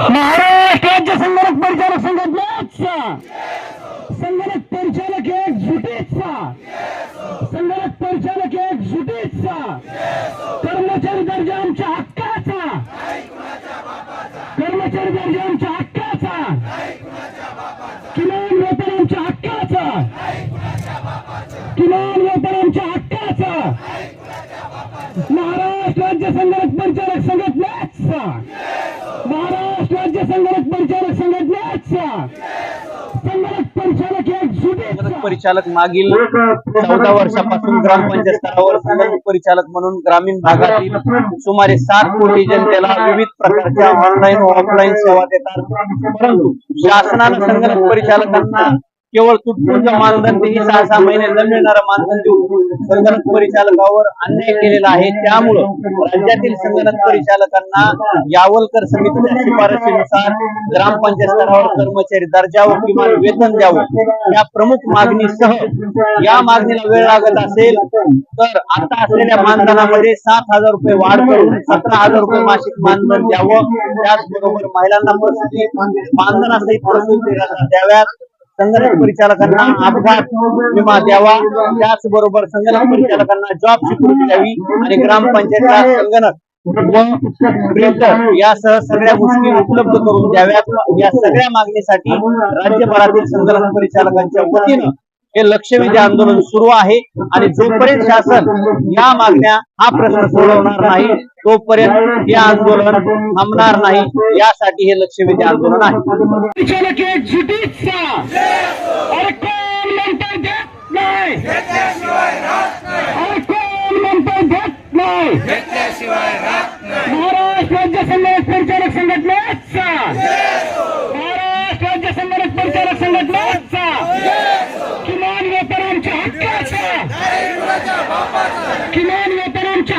महाराष्ट्र राज्य संगणक परिचालक संघटनेचा संगणक परिचालक एकजुटीचा संगणक परिचालक एकजुटीचा कर्मचारी दर्जा आमच्या हक्काचा कर्मचारी दर्जा आमच्या हक्काचा किमान वेतन आमच्या हक्काचा किमान वेतन आमच्या हक्काचा महाराष्ट्र राज्य संगणक परिचालक संघटनेचा महाराष्ट्र राज्य संगणक परिचालक संघटनेचा संगणक परिचालक एकजुटीचा परिचालक मागील 14 वर्षापासून ग्रामपंचायत स्तरावर संगणक परिचालक म्हणून ग्रामीण भागातील सुमारे 7 कोटी जनतेला विविध प्रकारच्या ऑनलाईन व ऑफलाईन सेवा देतात। परंतु शासनाने संगणक परिचालकांना केवळ तुटपुंज मानधन तेही 6 महिने न मिळणारं मानधन देऊन संगणक परिचालकावर अन्याय केलेला आहे। त्यामुळं राज्यातील संगणक परिचालकांना यावलकर समितीच्या शिफारशीनुसार ग्रामपंचायत स्तरावर कर्मचारी दर्जा व किमान वेतन द्यावं या प्रमुख मागणीसह या मागणीला वेळ लागत असेल तर आता असलेल्या मानधनामध्ये 7,000 रुपये वाढ करून 17,000 रुपये मासिक मानधन द्यावं। त्याचबरोबर महिलांना मानधनासहित प्रसूती द्याव्यात। संगणक परिचालकांना अपघात विमा द्यावा। त्याचबरोबर संगणक परिचालकांना जॉब सिक्युरिटी द्यावी आणि ग्रामपंचायतला संगणक व प्रिंटर यासह सगळ्या गोष्टी उपलब्ध करून द्याव्यात। या सगळ्या मागणीसाठी राज्यभरातील संगणक परिचालकांच्या वतीनं हे लक्षवेधी आंदोलन सुरू आहे आणि जोपर्यंत शासन या मागण्या हा प्रश्न सोडवणार नाही तोपर्यंत हे आंदोलन थांबणार नाही। यासाठी हे लक्षवेधी आंदोलन आहे। परिचालक एकजुटीचा अरे कोण म्हणतो देत नाही अरे कोण म्हणतो देत नाही महाराष्ट्र राज्य संगणक परिचालक संघटनेचा महाराष्ट्र राज्य संगणक परिचालक संघटनेचा किमान वेतन आमच्या हक्काचा किमान वेतन आमच्या